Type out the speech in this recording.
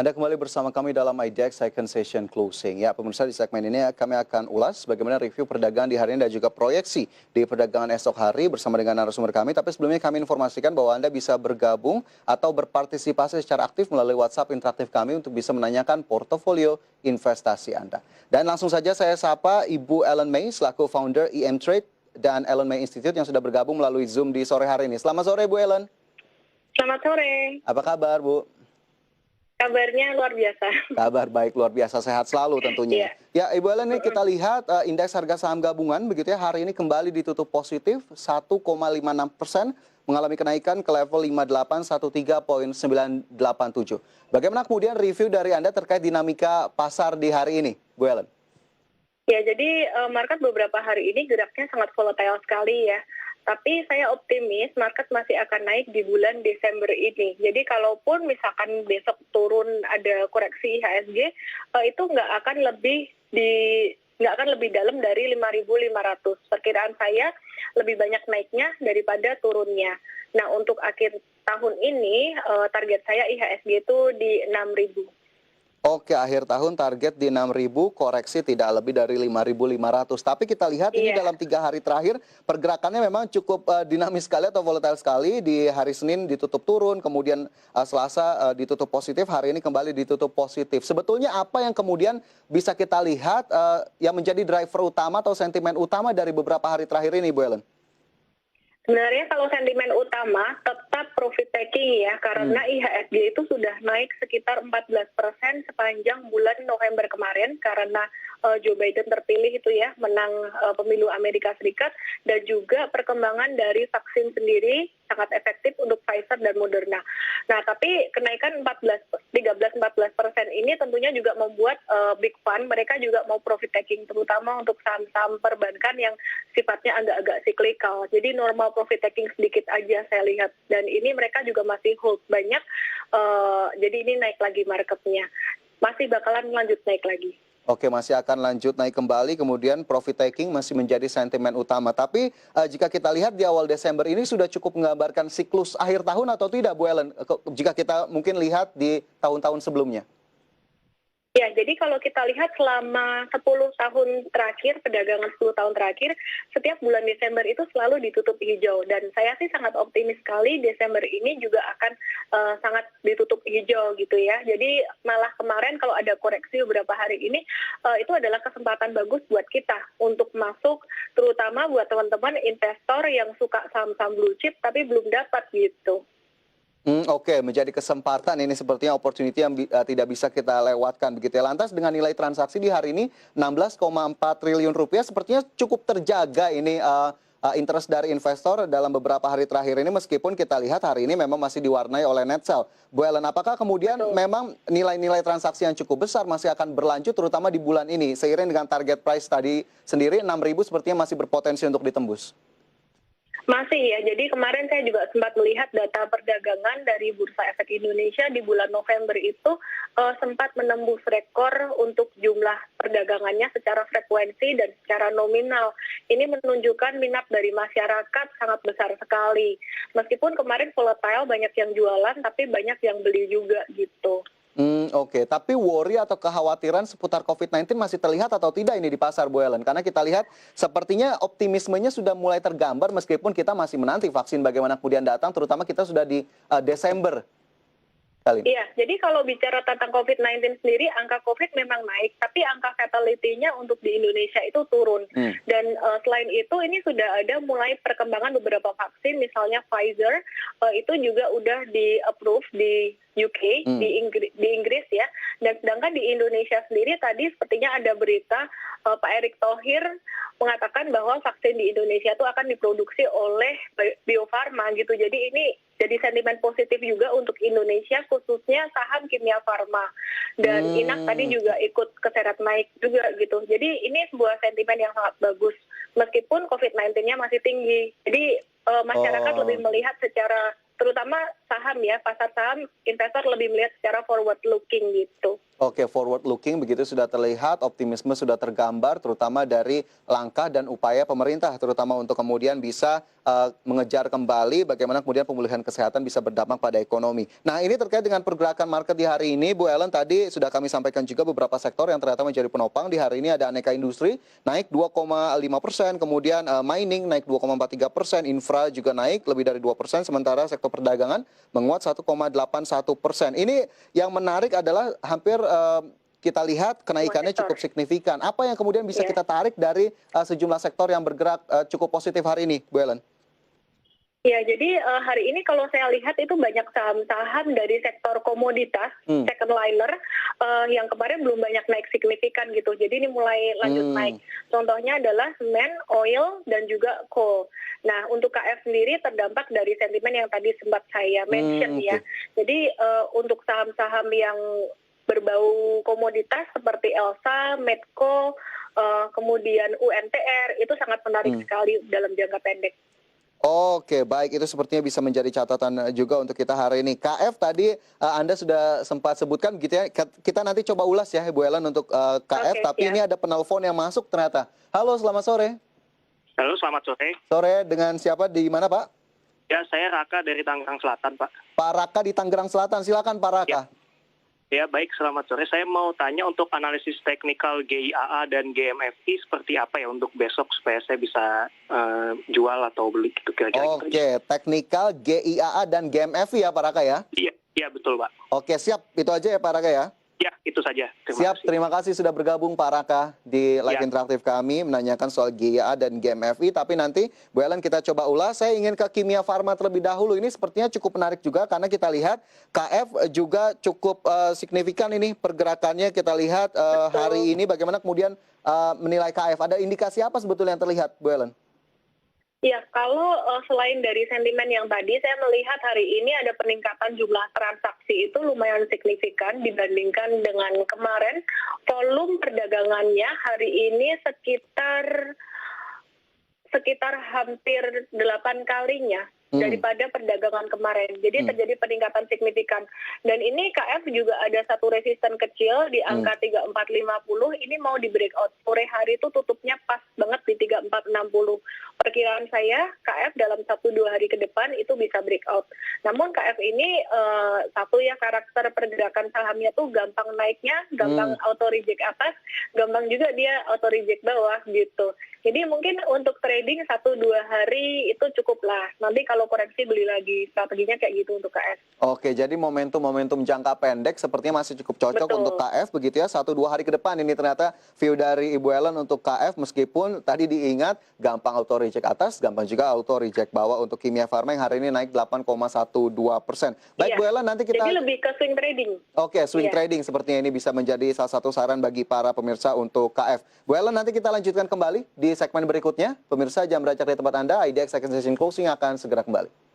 Anda kembali bersama kami dalam IDEX Second Session Closing. Ya, pemirsa, di segmen ini kami akan ulas bagaimana review perdagangan di hari ini dan juga proyeksi di perdagangan esok hari bersama dengan narasumber kami. Tapi sebelumnya kami informasikan bahwa Anda bisa bergabung atau berpartisipasi secara aktif melalui WhatsApp interaktif kami untuk bisa menanyakan portofolio investasi Anda. Dan langsung saja saya sapa Ibu Ellen May selaku founder EM Trade dan Ellen May Institute yang sudah bergabung melalui Zoom di sore hari ini. Selamat sore, Bu Ellen. Selamat sore. Apa kabar, Bu? Kabarnya luar biasa. Kabar baik, luar biasa, sehat selalu tentunya. Ya, Ibu Ellen, ini kita lihat indeks harga saham gabungan begitu ya, hari ini kembali ditutup positif 1,56%, mengalami kenaikan ke level 5813,987. Bagaimana kemudian review dari Anda terkait dinamika pasar di hari ini, Bu Ellen? Ya, jadi market beberapa hari ini geraknya sangat volatile sekali ya. Tapi saya optimis market masih akan naik di bulan Desember ini. Jadi kalaupun misalkan besok turun ada koreksi IHSG, itu nggak akan lebih dalam dari 5.500. Perkiraan saya lebih banyak naiknya daripada turunnya. Nah, untuk akhir tahun ini target saya IHSG itu di 6.000. Oke, akhir tahun target di 6.000, koreksi tidak lebih dari 5.500. Tapi kita lihat ini dalam 3 hari terakhir pergerakannya memang cukup dinamis sekali atau volatile sekali. Di hari Senin ditutup turun, kemudian Selasa ditutup positif, hari ini kembali ditutup positif. Sebetulnya apa yang kemudian bisa kita lihat yang menjadi driver utama atau sentimen utama dari beberapa hari terakhir ini, Bu Ellen? Sebenarnya kalau sentimen utama tetap profit taking ya, karena IHSG itu sudah naik sekitar 14% sepanjang bulan November kemarin karena Joe Biden terpilih itu ya, menang pemilu Amerika Serikat, dan juga perkembangan dari vaksin sendiri sangat efektif untuk Pfizer dan Moderna. Nah, tapi kenaikan 13-14% ini tentunya juga membuat big fund mereka juga mau profit taking, terutama untuk saham-saham perbankan yang sifatnya agak-agak cyclical. Jadi normal profit taking sedikit aja saya lihat, dan ini mereka juga masih hold banyak, jadi ini naik lagi marketnya, masih bakalan lanjut naik lagi. Oke, masih akan lanjut naik kembali, kemudian profit taking masih menjadi sentimen utama. Tapi jika kita lihat di awal Desember ini sudah cukup menggambarkan siklus akhir tahun atau tidak, Bu Ellen? Jika kita mungkin lihat di tahun-tahun sebelumnya. Ya, jadi kalau kita lihat selama 10 tahun terakhir, perdagangan 10 tahun terakhir, setiap bulan Desember itu selalu ditutup hijau. Dan saya sih sangat optimis sekali Desember ini juga akan sangat ditutup hijau gitu ya. Jadi malah kemarin kalau ada koreksi beberapa hari ini, itu adalah kesempatan bagus buat kita untuk masuk, terutama buat teman-teman investor yang suka saham-saham blue chip tapi belum dapat gitu. Oke, menjadi kesempatan ini sepertinya opportunity yang tidak bisa kita lewatkan begitu ya. Lantas dengan nilai transaksi di hari ini 16,4 triliun rupiah sepertinya cukup terjaga ini interest dari investor dalam beberapa hari terakhir ini, meskipun kita lihat hari ini memang masih diwarnai oleh net sell. Bu Ellen, apakah kemudian memang nilai-nilai transaksi yang cukup besar masih akan berlanjut terutama di bulan ini seiring dengan target price tadi sendiri 6.000 sepertinya masih berpotensi untuk ditembus? Masih ya, jadi kemarin saya juga sempat melihat data perdagangan dari Bursa Efek Indonesia di bulan November itu sempat menembus rekor untuk jumlah perdagangannya secara frekuensi dan secara nominal. Ini menunjukkan minat dari masyarakat sangat besar sekali. Meskipun kemarin volatile, banyak yang jualan, tapi banyak yang beli juga gitu. Oke, tapi worry atau kekhawatiran seputar COVID-19 masih terlihat atau tidak ini di pasar, Bu Ellen? Karena kita lihat sepertinya optimismenya sudah mulai tergambar meskipun kita masih menanti vaksin bagaimana kemudian datang, terutama kita sudah di Desember kali ini. Iya, jadi kalau bicara tentang COVID-19 sendiri, angka COVID memang naik, tapi angka fatality-nya untuk di Indonesia itu turun. Dan selain itu, ini sudah ada mulai perkembangan beberapa vaksin, misalnya Pfizer, itu juga udah di-approve di UK, di Inggris ya. Dan sedangkan di Indonesia sendiri tadi sepertinya ada berita Pak Erick Thohir mengatakan bahwa vaksin di Indonesia itu akan diproduksi oleh Bio Farma gitu. Jadi ini jadi sentimen positif juga untuk Indonesia, khususnya saham kimia farma. Dan Inak tadi juga ikut keseret naik juga gitu. Jadi ini sebuah sentimen yang sangat bagus, meskipun COVID-19-nya masih tinggi. Jadi masyarakat lebih melihat secara, terutama saham ya, pasar saham investor lebih melihat secara forward looking gitu. Oke, forward looking begitu sudah terlihat, optimisme sudah tergambar, terutama dari langkah dan upaya pemerintah, terutama untuk kemudian bisa mengejar kembali bagaimana kemudian pemulihan kesehatan bisa berdampak pada ekonomi. Nah, ini terkait dengan pergerakan market di hari ini, Bu Ellen, tadi sudah kami sampaikan juga beberapa sektor yang ternyata menjadi penopang. Di hari ini ada aneka industri naik 2,5%, kemudian mining naik 2,43%, infra juga naik lebih dari 2%, sementara sektor perdagangan menguat 1,81%. Ini yang menarik adalah hampir kita lihat kenaikannya cukup signifikan. Apa yang kemudian bisa kita tarik dari sejumlah sektor yang bergerak cukup positif hari ini, Bu Ellen? Ya, jadi hari ini kalau saya lihat itu banyak saham-saham dari sektor komoditas, second liner, yang kemarin belum banyak naik signifikan gitu. Jadi ini mulai lanjut naik. Contohnya adalah semen, oil, dan juga coal. Nah, untuk KF sendiri terdampak dari sentimen yang tadi sempat saya mention ya. Jadi untuk saham-saham yang berbau komoditas seperti Elsa, Medco, kemudian UNTR, itu sangat menarik sekali dalam jangka pendek. Oke, baik. Itu sepertinya bisa menjadi catatan juga untuk kita hari ini. KF tadi Anda sudah sempat sebutkan gitu ya. Kita nanti coba ulas ya, Bu Ellen, untuk KF. Tapi ini ada penelpon yang masuk ternyata. Halo, selamat sore. Halo, selamat sore. Sore, dengan siapa? Di mana, Pak? Ya, saya Raka dari Tangerang Selatan, Pak. Pak Raka di Tangerang Selatan. Silakan, Pak Raka. Ya, baik. Selamat sore. Saya mau tanya untuk analisis teknikal GIAA dan GMFI seperti apa ya untuk besok supaya saya bisa jual atau beli gitu kira-kira. Oke, teknikal GIAA dan GMFI ya, Pak Raka ya? Iya, betul, Pak. Oke, siap. Itu aja ya, Pak Raka ya? Ya, itu saja. Terima kasih sudah bergabung Pak Raka di Live Interaktif kami menanyakan soal GIA dan GMFI. Tapi nanti Bu Ellen kita coba ulas. Saya ingin ke Kimia Farma terlebih dahulu. Ini sepertinya cukup menarik juga karena kita lihat KF juga cukup signifikan ini pergerakannya. Kita lihat hari ini bagaimana kemudian menilai KF. Ada indikasi apa sebetulnya yang terlihat, Bu Ellen? Ya, kalau selain dari sentimen yang tadi, saya melihat hari ini ada peningkatan jumlah transaksi itu lumayan signifikan dibandingkan dengan kemarin. Volume perdagangannya hari ini sekitar hampir 8 kalinya daripada perdagangan kemarin. Jadi terjadi peningkatan signifikan. Dan ini KF juga ada satu resisten kecil di angka 3450. Ini mau di breakout. Sore hari itu tutupnya pas banget di 3460. Perkiraan saya KF dalam 1-2 hari ke depan itu bisa breakout. Namun KF ini satu ya karakter pergerakan sahamnya tuh gampang naiknya, gampang auto reject atas, gampang juga dia auto reject bawah gitu. Jadi mungkin untuk trading 1-2 hari itu cukup lah. Nanti kalau koreksi beli lagi. Strateginya kayak gitu untuk KF. Oke, jadi momentum jangka pendek sepertinya masih cukup cocok untuk KF begitu ya. 1-2 hari ke depan ini ternyata view dari Ibu Ellen untuk KF meskipun tadi diingat gampang auto reject atas, gampang juga auto reject bawah untuk Kimia Farma yang hari ini naik 8,12%. Baik Bu Ellen, nanti kita... Jadi lebih ke swing trading. Oke, swing trading sepertinya ini bisa menjadi salah satu saran bagi para pemirsa untuk KF. Bu Ellen, nanti kita lanjutkan kembali di segmen berikutnya. Pemirsa, jangan beranjak dari tempat Anda. IDX Second Session Closing akan segera kembali.